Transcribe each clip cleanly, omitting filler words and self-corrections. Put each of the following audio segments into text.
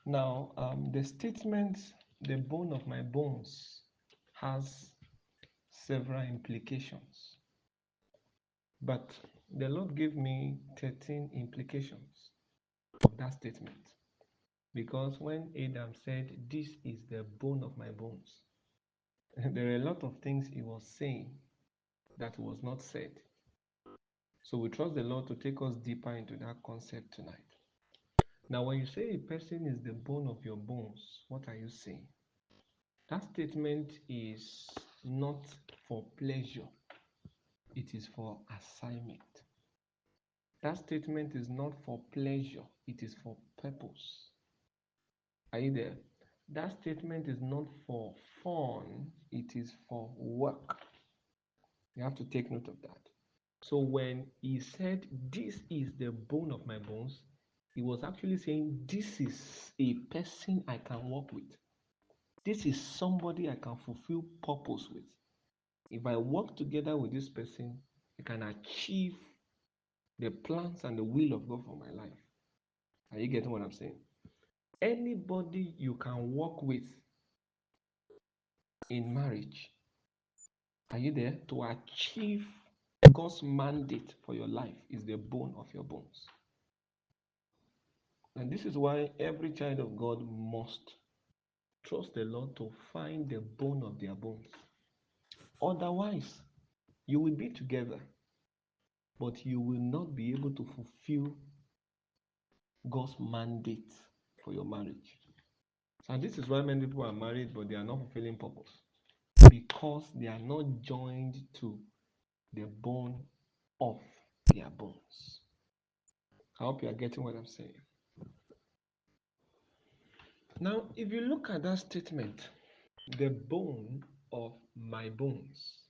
Now, the statement, the bone of my bones, has several implications. But the Lord gave me 13 implications of that statement. Because when Adam said, "This is the bone of my bones," there are a lot of things he was saying that was not said. So we trust the Lord to take us deeper into that concept tonight. Now, when you say a person is the bone of your bones, what are you saying? That statement is not for pleasure, it is for assignment. That statement is not for pleasure, it is for purpose. Are you there? That statement is not for fun, it is for work. You have to take note of that. So when he said, "This is the bone of my bones," he was actually saying, "This is a person I can work with. This is somebody I can fulfill purpose with. If I work together with this person, I can achieve the plans and the will of God for my life." Are you getting what I'm saying? Anybody you can work with in marriage, are you there? To achieve God's mandate for your life is the bone of your bones. And this is why every child of God must trust the Lord to find the bone of their bones. Otherwise, you will be together, but you will not be able to fulfill God's mandate for your marriage. And this is why many people are married, but they are not fulfilling purpose, because they are not joined to the bone of their bones. I hope you are getting what I'm saying. Now, if you look at that statement, the bone of my bones,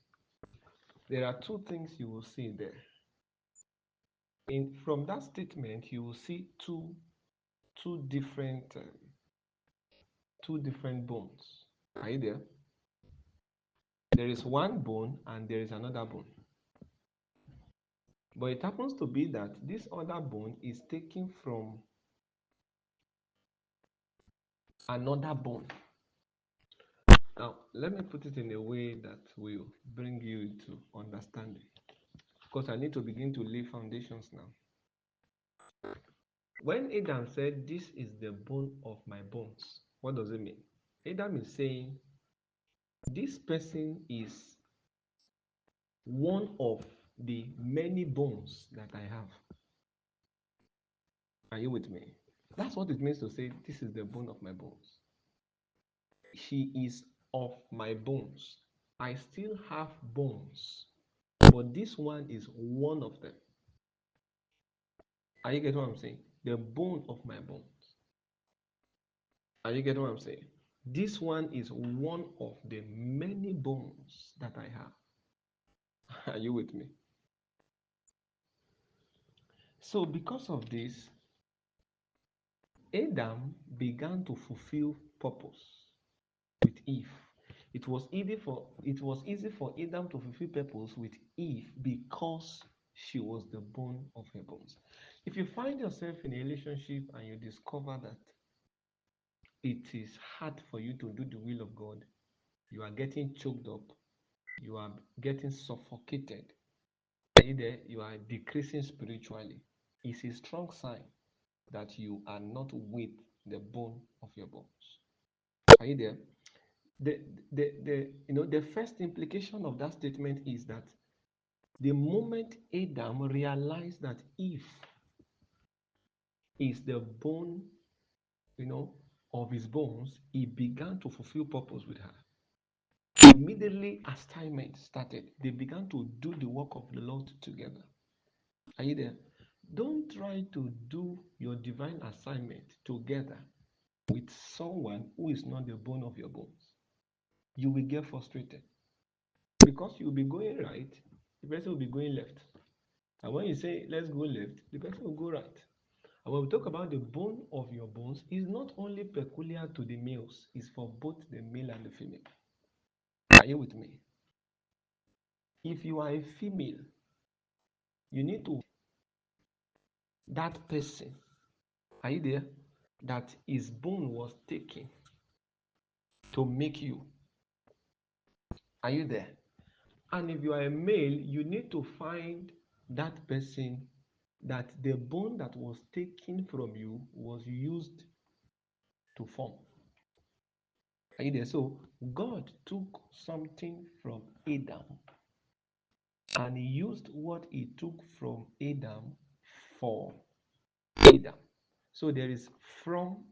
there are two things you will see there. From that statement, you will see two different bones. Are you there? There is one bone and there is another bone. But it happens to be that this other bone is taken from another bone. Now, let me put it in a way that will bring you into understanding, because I need to begin to lay foundations now. When Adam said, "This is the bone of my bones," what does it mean? Adam is saying, this person is one of the many bones that I have. Are you with me? That's what it means to say, "This is the bone of my bones." He is of my bones. I still have bones, but this one is one of them. Are you getting what I'm saying? The bone of my bones. Are you getting what I'm saying? This one is one of the many bones that I have. Are you with me? So, because of this, Adam began to fulfill purpose with Eve. It was easy for Adam to fulfill purpose with Eve because she was the bone of her bones. If you find yourself in a relationship and you discover that it is hard for you to do the will of God, you are getting choked up, you are getting suffocated, either you are decreasing spiritually, it's a strong sign that you are not with the bone of your bones. Are you there? The first implication of that statement is that the moment Adam realized that Eve is the bone, of his bones, he began to fulfill purpose with her. Immediately, assignment started. They began to do the work of the Lord together. Are you there? Don't try to do your divine assignment together with someone who is not the bone of your bones. You will get frustrated because you'll be going right, the person will be going left. And when you say, "Let's go left," the person will go right. And when we talk about the bone of your bones, it's not only peculiar to the males, it's for both the male and the female. Are you with me? If you are a female, you need to that person. Are you there? that his bone was taken to make you. Are you there? And if you are a male, you need to find that person that the bone that was taken from you was used to form. Are you there? So God took something from Adam and he used what he took from Adam for Adam. So there is from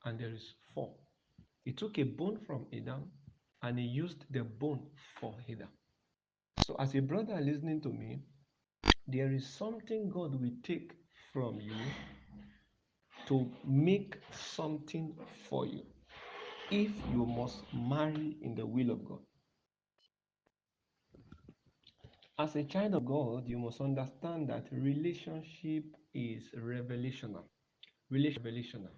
and there is for. He took a bone from Adam and he used the bone for Adam. So as a brother listening to me, there is something God will take from you to make something for you if you must marry in the will of God. As a child of God, you must understand that relationship is revelational. Revelational.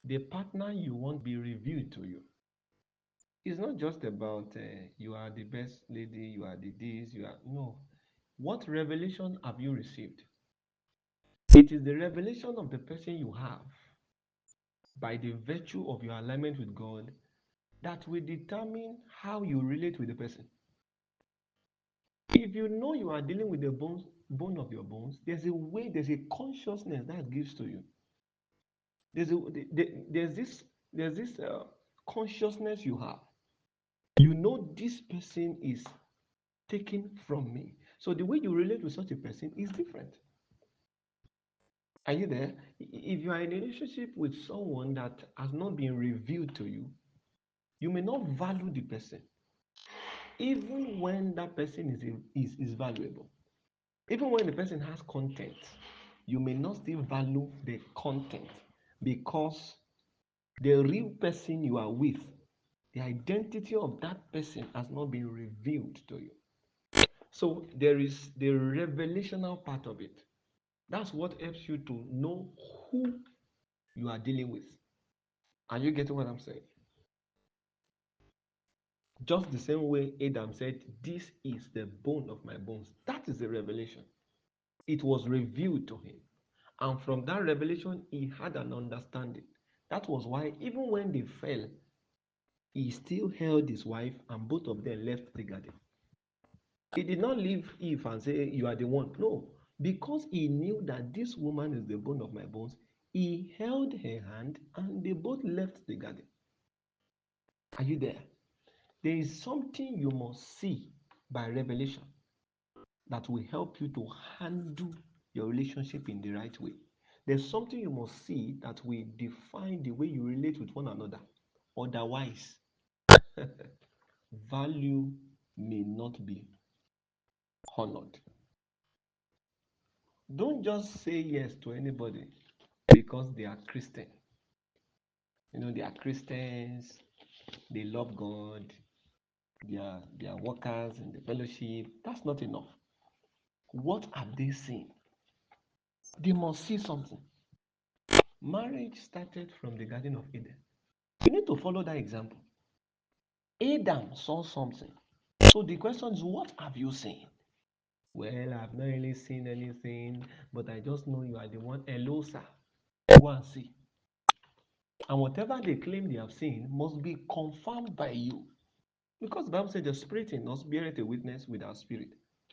The partner you want be revealed to you. It's not just about you are the best lady, you are the this, you are no. What revelation have you received? It is the revelation of the person you have by the virtue of your alignment with God that will determine how you relate with the person. If you know you are dealing with the bone of your bones, there's a way, there's a consciousness that gives to you. There's this consciousness you have. You know this person is taken from me. So the way you relate with such a person is different. Are you there? If you are in a relationship with someone that has not been revealed to you, you may not value the person, even when that person is valuable. Even when the person has content, you may not still value the content because the real person you are with, the identity of that person has not been revealed to you. So there is the revelational part of it. That's what helps you to know who you are dealing with. Are you getting what I'm saying? Just the same way Adam said, "This is the bone of my bones." That is a revelation. It was revealed to him. And from that revelation, he had an understanding. That was why, even when they fell, he still held his wife, and both of them left the garden. He did not leave Eve and say, "You are the one." No, because he knew that this woman is the bone of my bones, he held her hand and they both left the garden. Are you there? There is something you must see by revelation that will help you to handle your relationship in the right way. There's something you must see that will define the way you relate with one another. Otherwise, value may not be honored. Don't just say yes to anybody because they are Christian. They are Christians, they love God, they are workers in the fellowship. That's not enough. What have they seen? They must see something. Marriage started from the Garden of Eden. You need to follow that example. Adam saw something. So the question is, what have you seen? Well, I've not really seen anything, but I just know you are the one. Hello, sir. Go and see. And whatever they claim they have seen must be confirmed by you. Because the Bible says the spirit in us beareth a witness with our spirit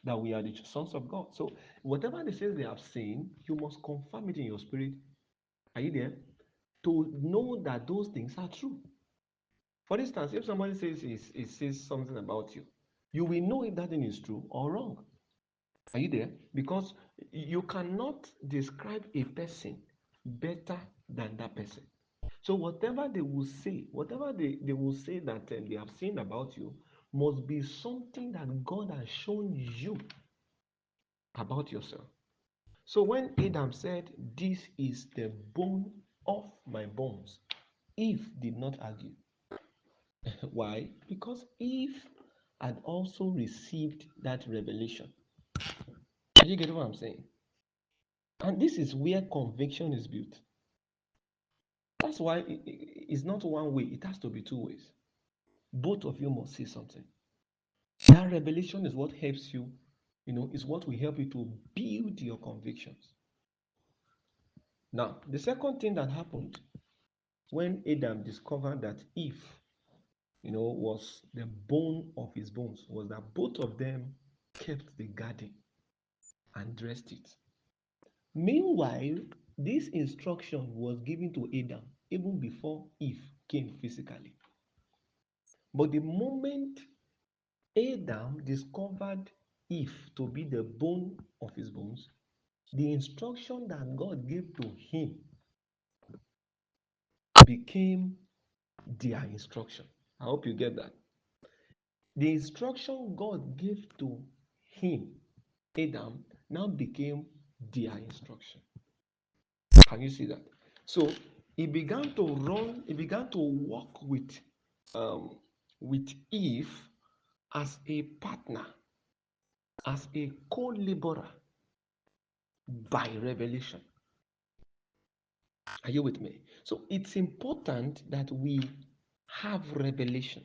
that we are the sons of God. So whatever they say they have seen, you must confirm it in your spirit. Are you there? To know that those things are true. For instance, if somebody says it says something about you, you will know if that thing is true or wrong. Are you there? Because you cannot describe a person better than that person. So whatever they will say, whatever they will say that they have seen about you, must be something that God has shown you about yourself. So when Adam said, "This is the bone of my bones," Eve did not argue. Why? Because Eve had also received that revelation. Are you getting what I'm saying? And this is where conviction is built. That's why it's not one way, it has to be two ways. Both of you must see something. That revelation is what helps you, is what will help you to build your convictions. Now, the second thing that happened when Adam discovered that Eve, was the bone of his bones, was that both of them kept the garden and dressed it. Meanwhile, this instruction was given to Adam even before Eve came physically. But the moment Adam discovered Eve to be the bone of his bones, the instruction that God gave to him became their instruction. I hope you get that. The instruction God gave to him, Adam, now became their instruction. Can you see that? So he began to run, he began to walk with Eve as a partner, as a co-laborer by revelation. Are you with me? So it's important that we have revelation.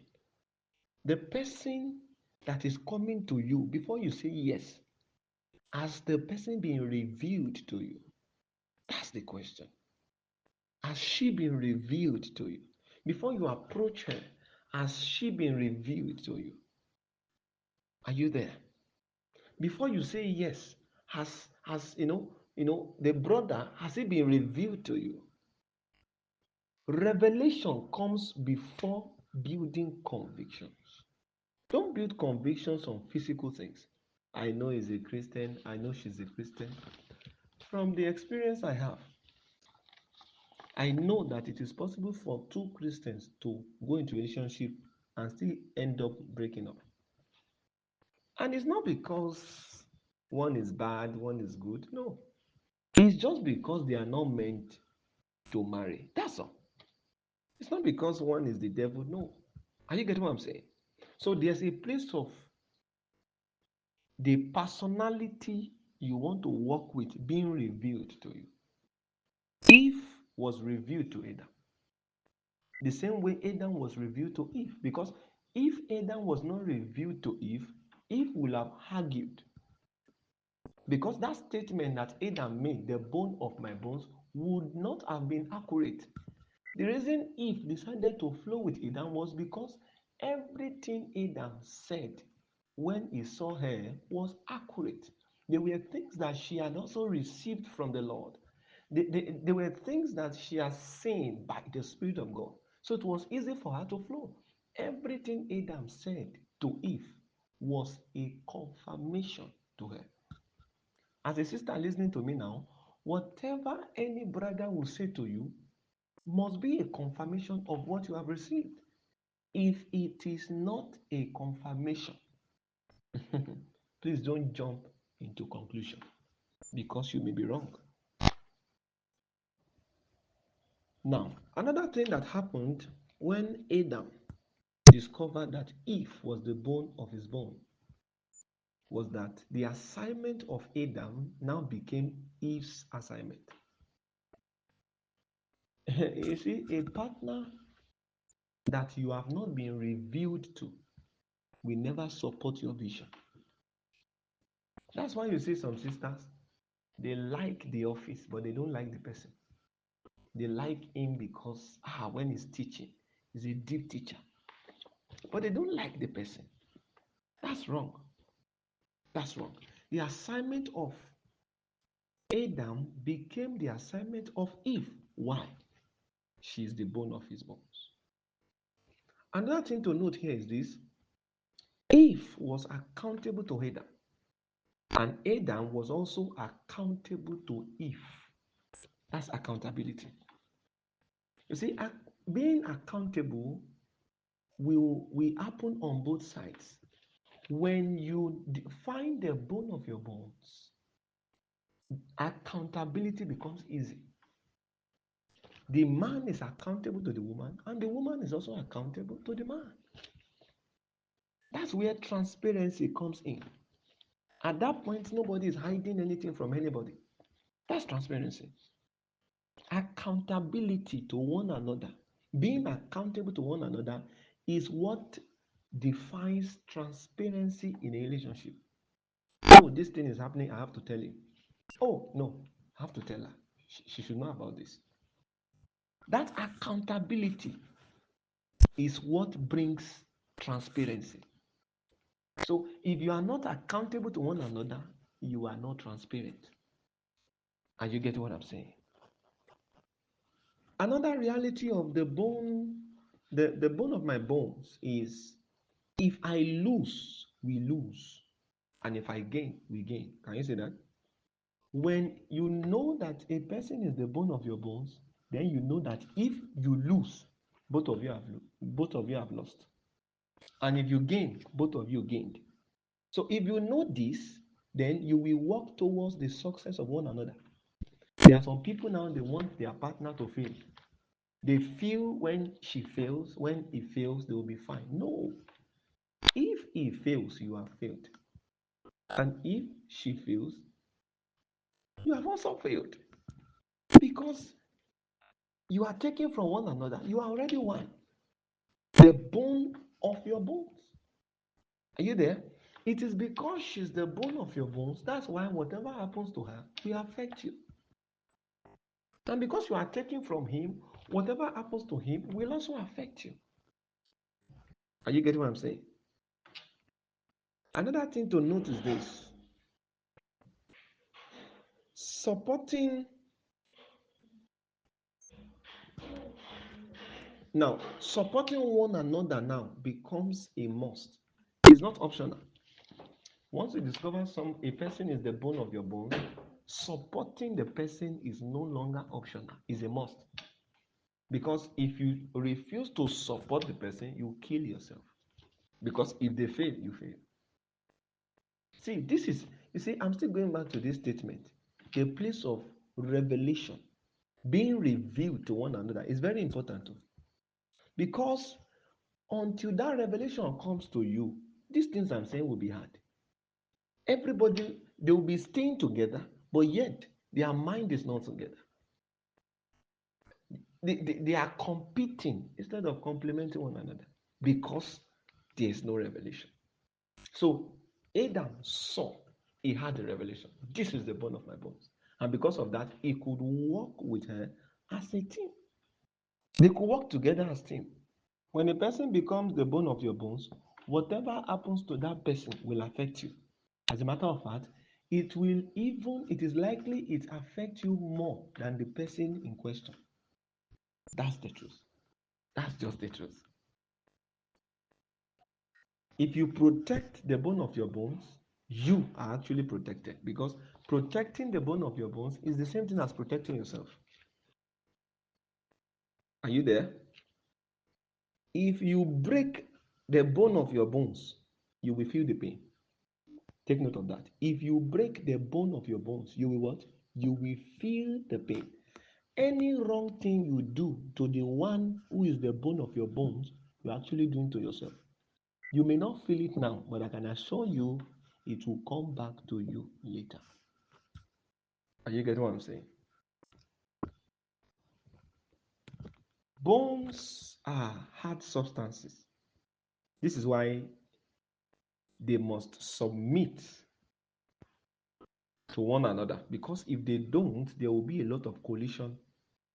The person that is coming to you before you say yes, has the person been revealed to you? That's the question. Has she been revealed to you? Before you approach her, has she been revealed to you? Are you there? Before you say yes, has the brother, has it been revealed to you? Revelation comes before building convictions. Don't build convictions on physical things. I know he's a Christian, I know she's a Christian. From the experience I have, I know that it is possible for two Christians to go into a relationship and still end up breaking up. And it's not because one is bad, one is good. No. It's just because they are not meant to marry. That's all. It's not because one is the devil. No. Are you getting what I'm saying? So there's a place of the personality you want to work with being revealed to you. Eve was revealed to Adam. The same way Adam was revealed to Eve. Because if Adam was not revealed to Eve, Eve will have argued. Because that statement that Adam made, the bone of my bones, would not have been accurate. The reason Eve decided to flow with Adam was because everything Adam said when he saw her was accurate. There were things that she had also received from the Lord. There were things that she had seen by the Spirit of God. So it was easy for her to flow. Everything Adam said to Eve was a confirmation to her. As a sister listening to me now, whatever any brother will say to you must be a confirmation of what you have received. If it is not a confirmation, please don't jump into conclusion because you may be wrong. Now, another thing that happened when Adam discovered that Eve was the bone of his bone was that the assignment of Adam now became Eve's assignment. You see, a partner that you have not been revealed to will never support your vision. That's why you see some sisters, they like the office, but they don't like the person. They like him because when he's teaching, he's a deep teacher. But they don't like the person. That's wrong. That's wrong. The assignment of Adam became the assignment of Eve. Why? She is the bone of his bones. Another thing to note here is this: Eve was accountable to Adam, and Adam was also accountable to Eve. That's accountability. You see, being accountable will happen on both sides. When you find the bone of your bones, accountability becomes easy. The man is accountable to the woman, and the woman is also accountable to the man. That's where transparency comes in. At that point, nobody is hiding anything from anybody. That's transparency. Accountability to one another, being accountable to one another, is what defines transparency in a relationship. Oh, this thing is happening, I have to tell him. Oh, no, I have to tell her. She should know about this. That accountability is what brings transparency. So if you are not accountable to one another, you are not transparent. Are you getting what I'm saying? Another reality of the bone, the bone of my bones is if I lose, we lose. And if I gain, we gain. Can you see that? When you know that a person is the bone of your bones, then you know that if you lose, both of you have lost. And if you gain, both of you gained. So if you know this, then you will work towards the success of one another. There are some people now, they want their partner to fail. They feel when she fails, when he fails, they will be fine. No. If he fails, you have failed. And if she fails, you have also failed. Because you are taking from one another. You are already one. The bone of your bones. Are you there? It is because she's the bone of your bones. That's why whatever happens to her will affect you. And because you are taking from him, whatever happens to him will also affect you. Are you getting what I'm saying? Another thing to note is this: supporting. Now, supporting one another now becomes a must. It's not optional. Once you discover a person is the bone of your bone, supporting the person is no longer optional. It's a must. Because if you refuse to support the person, you kill yourself. Because if they fail, you fail. See, you see, I'm still going back to this statement. The place of revelation, being revealed to one another, is very important too. Because until that revelation comes to you, these things I'm saying will be hard. Everybody, they will be staying together, but yet their mind is not together. They are competing instead of complementing one another because there is no revelation. So Adam saw, he had a revelation. This is the bone of my bones. And because of that, he could walk with her as a team. They could work together as a team. When a person becomes the bone of your bones, whatever happens to that person will affect you. As a matter of fact, it is likely it affects you more than the person in question. That's the truth. That's just the truth. If you protect the bone of your bones, you are actually protected because protecting the bone of your bones is the same thing as protecting yourself. Are you there? If you break the bone of your bones, you will feel the pain. Take note of that. If you break the bone of your bones, you will what? You will feel the pain. Any wrong thing you do to the one who is the bone of your bones, you're actually doing to yourself. You may not feel it now, but I can assure you it will come back to you later. Are you getting what I'm saying? Bones are hard substances. This is why they must submit to one another, because if they don't, there will be a lot of collision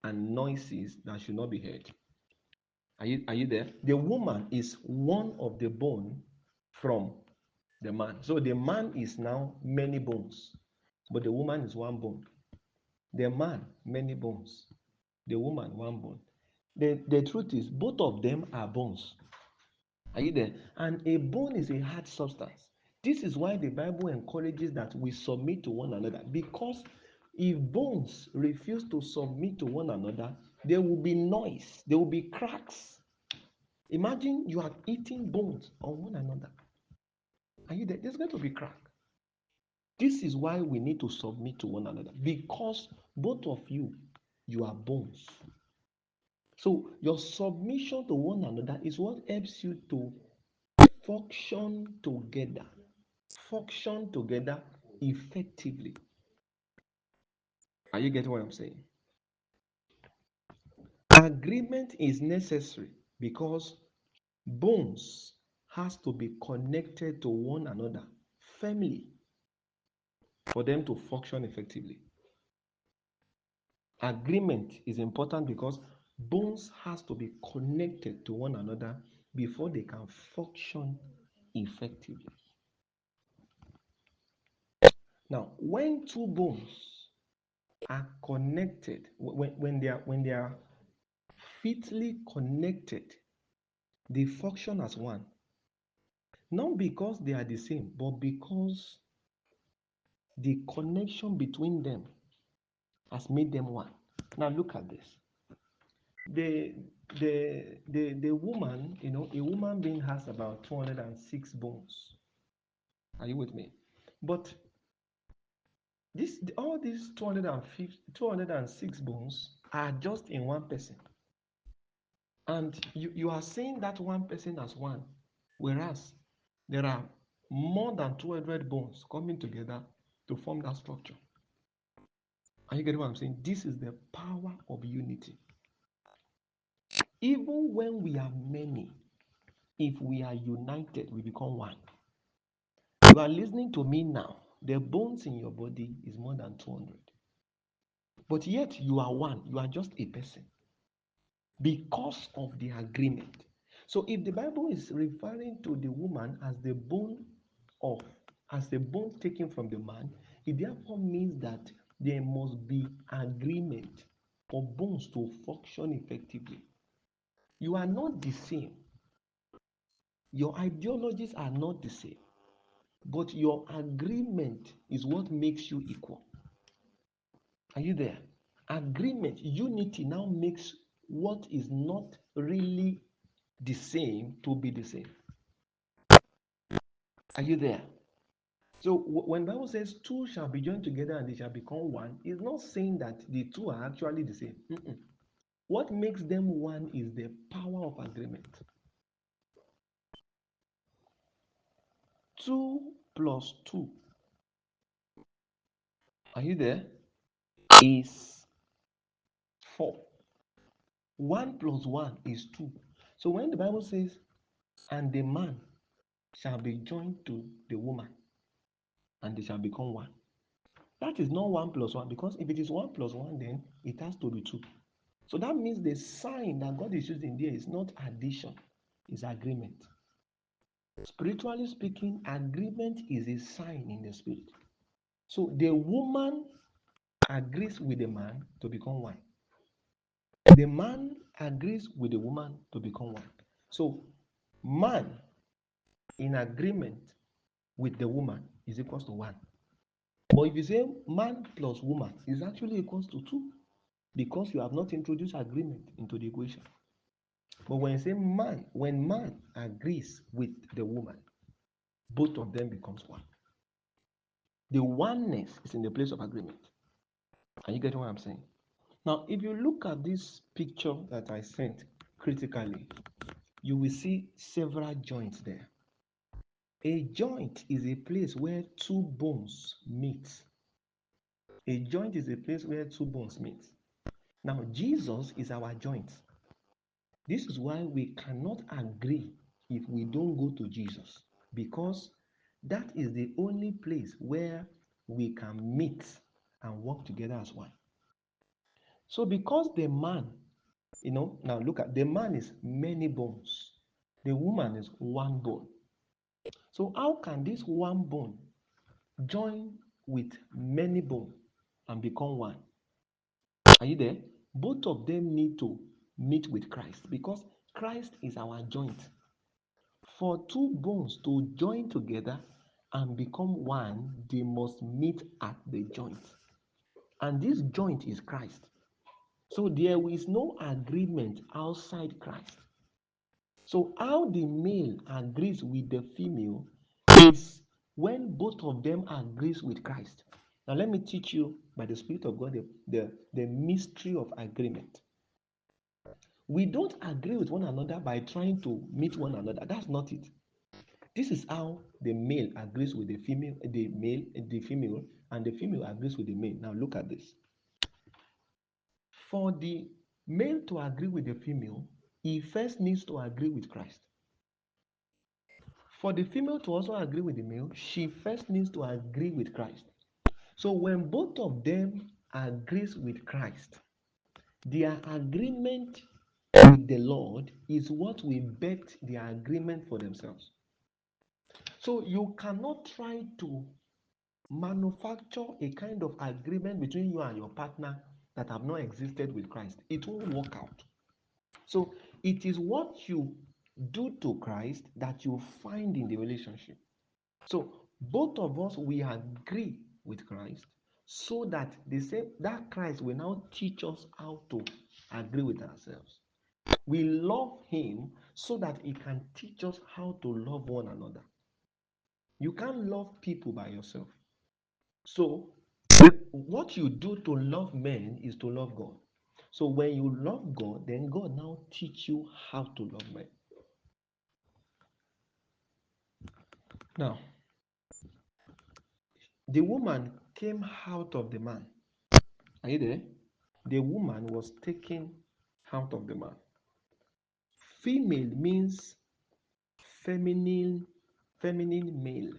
and noises that should not be heard. Are you there? The woman is one of the bone from the man. So the man is now many bones, but the woman is one bone. The man, many bones. The woman, one bone. The truth is, both of them are bones. Are you there? And a bone is a hard substance. This is why the Bible encourages that we submit to one another. Because if bones refuse to submit to one another, there will be noise, there will be cracks. Imagine you are eating bones on one another. Are you there? There's going to be crack. This is why we need to submit to one another. Because both of you, you are bones. So your submission to one another is what helps you to function together. Function together effectively. Are you getting what I'm saying? Agreement is necessary because bones has to be connected to one another firmly for them to function effectively. Agreement is important because bones has to be connected to one another before they can function effectively. Now, when two bones are connected, when they are fitly connected, they function as one. Not because they are the same, but because the connection between them has made them one. Now look at this. The the woman, a woman being has about 206 bones. Are you with me? But this all these 250, 206 bones are just in one person. And you are saying that one person as one, whereas there are more than 200 bones coming together to form that structure. Are you getting what I'm saying? This is the power of unity. Even when we are many, if we are united, we become one. You are listening to me now. The bones in your body is more than 200. But yet you are one. You are just a person because of the agreement. So if the Bible is referring to the woman as the bone of, as the bone taken from the man, it therefore means that there must be agreement for bones to function effectively. You are not the same. Your ideologies are not the same. But your agreement is what makes you equal. Are you there? Agreement, unity now makes what is not really the same to be the same. Are you there? So when the Bible says two shall be joined together and they shall become one, it's not saying that the two are actually the same. What makes them one is the power of agreement. 2 plus 2, are you there? Is 4. 1 plus 1 is 2. So when the Bible says, and the man shall be joined to the woman, and they shall become one, that is not 1 plus 1, because if it is 1 plus 1, then it has to be 2. So that means the sign that God is using there is not addition, it's agreement. Spiritually speaking, agreement is a sign in the spirit. So the woman agrees with the man to become one. The man agrees with the woman to become one. So man in agreement with the woman is equals to 1. But if you say man plus woman is actually equals to 2, because you have not introduced agreement into the equation. But when you say man, when man agrees with the woman, both of them becomes one. The oneness is in the place of agreement. Are you getting what I'm saying? Now, if you look at this picture that I sent critically, you will see several joints there. A joint is a place where two bones meet. A joint is a place where two bones meet. Now, Jesus is our joint. This is why we cannot agree if we don't go to Jesus, because that is the only place where we can meet and work together as one. So, because the man, now look at the man is many bones, the woman is one bone. So, how can this one bone join with many bones and become one? Are you there? Both of them need to meet with Christ, because Christ is our joint. For two bones to join together and become one, they must meet at the joint. And this joint is Christ. So there is no agreement outside Christ. So how the male agrees with the female is when both of them agrees with Christ. Now let me teach you by the Spirit of God the mystery of agreement. We don't agree with one another by trying to meet one another. That's not it. This is how the male agrees with the female, the female, and the female agrees with the male. Now look at this. For the male to agree with the female, he first needs to agree with Christ. For the female to also agree with the male, she first needs to agree with Christ. So when both of them agrees with Christ, Their agreement with the Lord is what will bet their agreement for themselves. So you cannot try to manufacture a kind of agreement between you and your partner that have not existed with Christ. It won't work out. So it is what you do to Christ that you find in the relationship. So both of us, we agree with Christ so that the same that Christ will now teach us how to agree with ourselves. We love him so that he can teach us how to love one another. You can't love people by yourself. So what you do to love men is to love God. So when you love God, then God now teach you how to love men. Now, the woman came out of the man. Are you there? The woman was taken out of the man. Female means feminine male.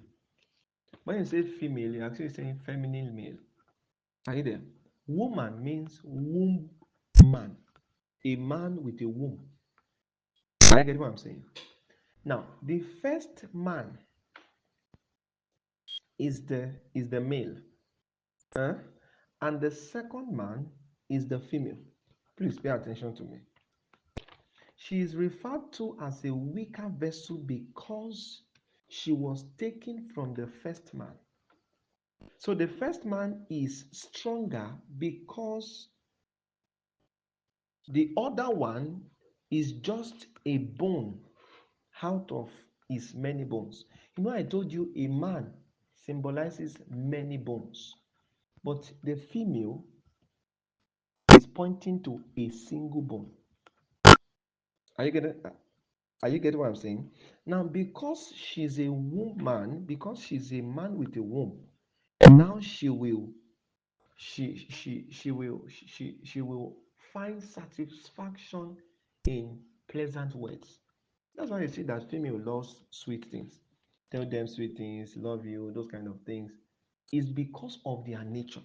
When you say female, you're actually saying feminine male. Are you there? Woman means womb man. A man with a womb. Are you getting what I'm saying? Now, the first man is the male. Huh? And the second man is the female. Please pay attention to me. She is referred to as a weaker vessel because she was taken from the first man. So the first man is stronger because the other one is just a bone out of his many bones. You know, I told you a man symbolizes many bones, but the female is pointing to a single bone. Are you getting? Are you getting what I'm saying? Now, because she's a woman, because she's a man with a womb, now she will find satisfaction in pleasant words. That's why you see that female loves sweet things. Tell them sweet things, love you, those kind of things. It's because of their nature.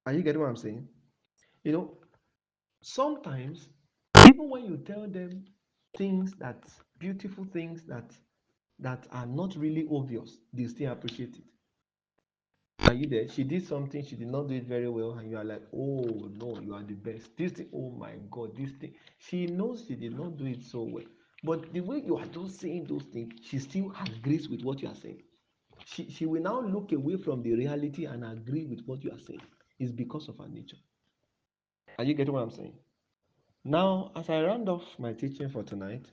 Are you getting what I'm saying? You know, sometimes even when you tell them things that beautiful things that are not really obvious, they still appreciate it. Are you there? She did something, she did not do it very well, and you are like, oh no, you are the best. This thing, oh my god, this thing. She knows she did not do it so well. But the way you are just saying those things, she still agrees with what you are saying. She will now look away from the reality and agree with what you are saying. It's because of her nature. Are you getting what I'm saying? Now, as I round off my teaching for tonight,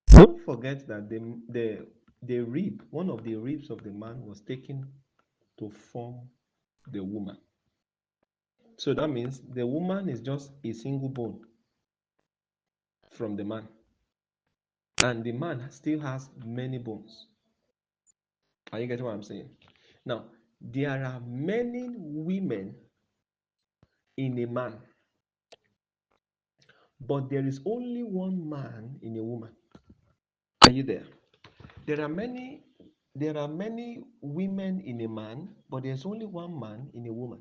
don't forget that the rib, one of the ribs of the man was taken to form the woman. So that means the woman is just a single bone from the man. And the man still has many bones. Are you getting what I'm saying? Now, there are many women in a man, but there is only one man in a woman. Are you there? There are many there are many women in a man, but there's only one man in a woman.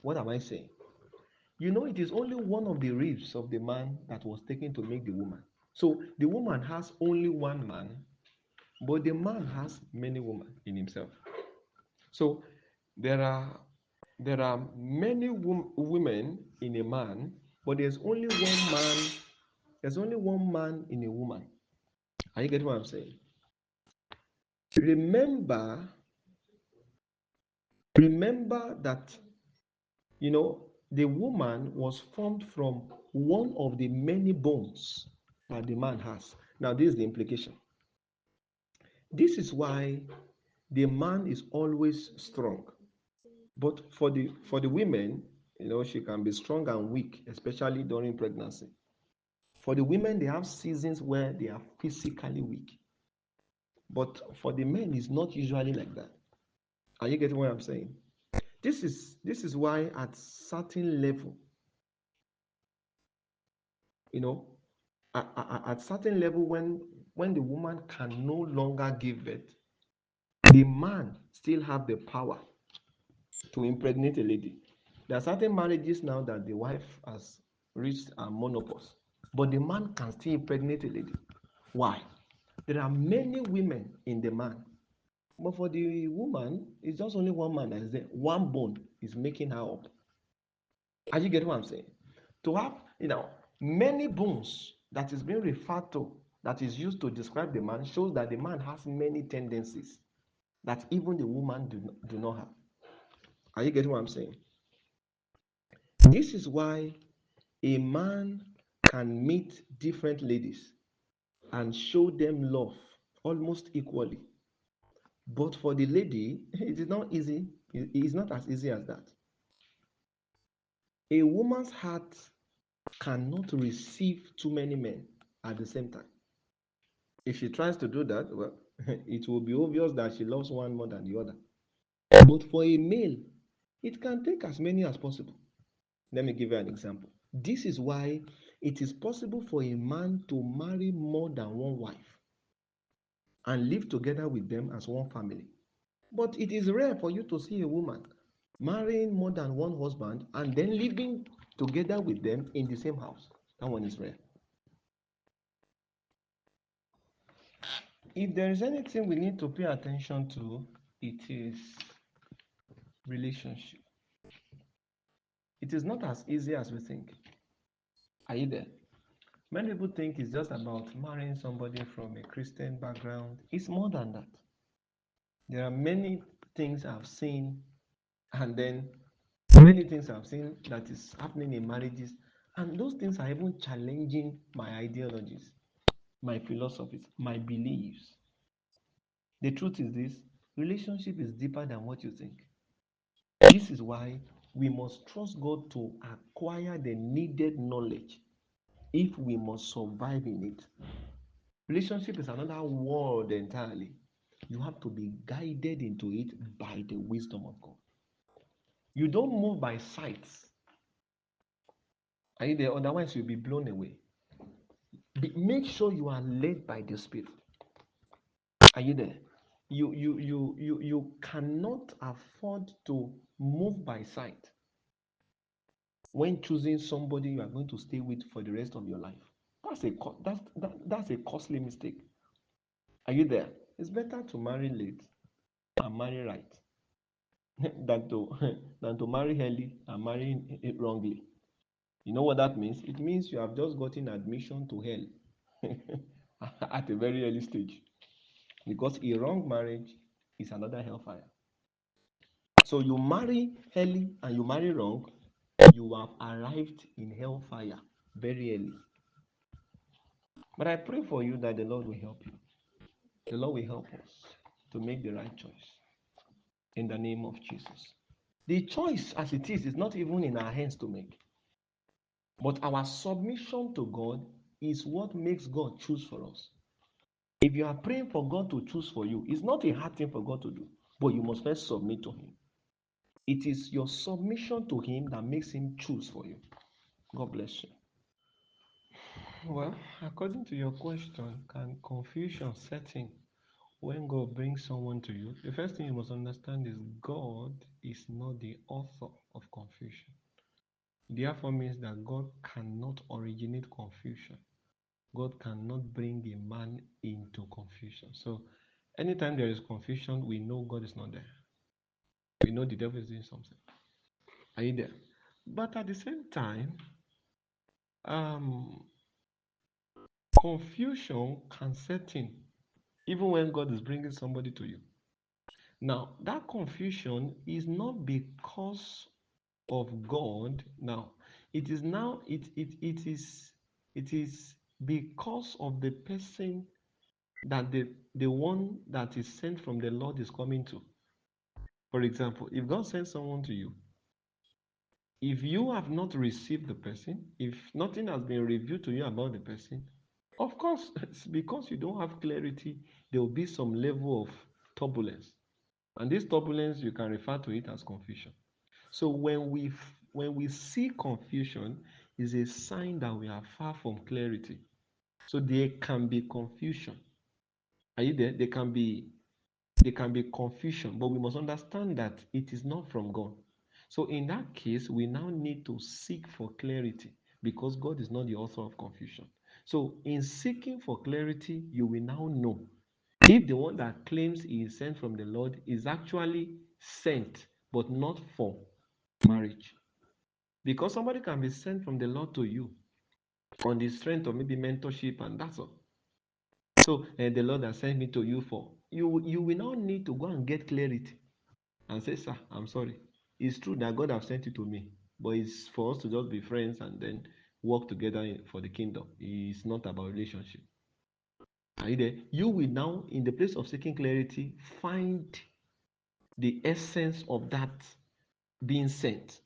What am I saying? You know, it is only one of the ribs of the man that was taken to make the woman. So the woman has only one man, but the man has many women in himself. So there are there are many women in a man, but there's only one man. There's only one man in a woman. Are you getting what I'm saying? Remember, remember that the woman was formed from one of the many bones that the man has. Now, this is the implication. This is why the man is always strong. But for the women, she can be strong and weak, especially during pregnancy. For the women, they have seasons where they are physically weak. But for the men, it's not usually like that. Are you getting what I'm saying? This is why at certain level, you know, at certain level, when the woman can no longer give birth, the man still have the power to impregnate a lady. There are certain marriages now that the wife has reached a menopause, but the man can still impregnate a lady. Why? There are many women in the man, but for the woman, it's just only one man that is there. One bone is making her up. Are you getting what I'm saying? To have, many bones that is being referred to, that is used to describe the man, shows that the man has many tendencies that even the woman do not have. Are you getting what I'm saying? This is why a man can meet different ladies and show them love almost equally. But for the lady, it is not easy. It is not as easy as that. A woman's heart cannot receive too many men at the same time. If she tries to do that, well, it will be obvious that she loves one more than the other. But for a male, it can take as many as possible. Let me give you an example. This is why it is possible for a man to marry more than one wife and live together with them as one family. But it is rare for you to see a woman marrying more than one husband and then living together with them in the same house. That one is rare. If there is anything we need to pay attention to, it is relationship. It is not as easy as we think. Are you there? Many people think it's just about marrying somebody from a Christian background. It's more than that. There are many things I've seen, and then many things I've seen that is happening in marriages, and those things are even challenging my ideologies, my philosophies, my beliefs. The truth is this: relationship is deeper than what you think. This is why we must trust God to acquire the needed knowledge if we must survive in it. Relationship is another world entirely. You have to be guided into it by the wisdom of God. You don't move by sights. Are you there? Otherwise, you'll be blown away. Make sure you are led by the Spirit. Are you there? You cannot afford to move by sight when choosing somebody you are going to stay with for the rest of your life. That's a costly mistake. Are you there? It's better to marry late and marry right than to than to marry early and marry it wrongly. You know what that means? It means you have just gotten admission to hell at a very early stage, because a wrong marriage is another hellfire. So you marry early and you marry wrong, you have arrived in hellfire very early. But I pray for you that the Lord will help you. The Lord will help us to make the right choice in the name of Jesus. The choice as it is not even in our hands to make. But our submission to God is what makes God choose for us. If you are praying for God to choose for you, it's not a hard thing for God to do, but you must first submit to Him. It is your submission to Him that makes Him choose for you. God bless you. Well, according to your question, can confusion set in when God brings someone to you? The first thing you must understand is God is not the author of confusion. Therefore means that God cannot originate confusion. God cannot bring a man into confusion. So anytime there is confusion, we know God is not there. We know the devil is doing something. Are you there? But at the same time, um, confusion can set in even when God is bringing somebody to you. Now, that confusion is not because of God. Now, it is now it is because of the person that the one that is sent from the Lord is coming to. For example, if God sends someone to you, if you have not received the person, if nothing has been revealed to you about the person, of course, it's because you don't have clarity, there will be some level of turbulence. And this turbulence, you can refer to it as confusion. So when we see confusion, is a sign that we are far from clarity. So there can be confusion. Are you there? There can be confusion, but we must understand that it is not from God. So in that case, we now need to seek for clarity because God is not the author of confusion. So in seeking for clarity, you will now know if the one that claims he is sent from the Lord is actually sent, but not for marriage. Because somebody can be sent from the Lord to you on the strength of maybe mentorship, and that's all. So the Lord has sent me to you for you will now need to go and get clarity and say, sir, I'm sorry. It's true that God has sent you to me, but it's for us to just be friends and then work together for the kingdom. It's not about relationship. Are you there? You will now, in the place of seeking clarity, find the essence of that being sent.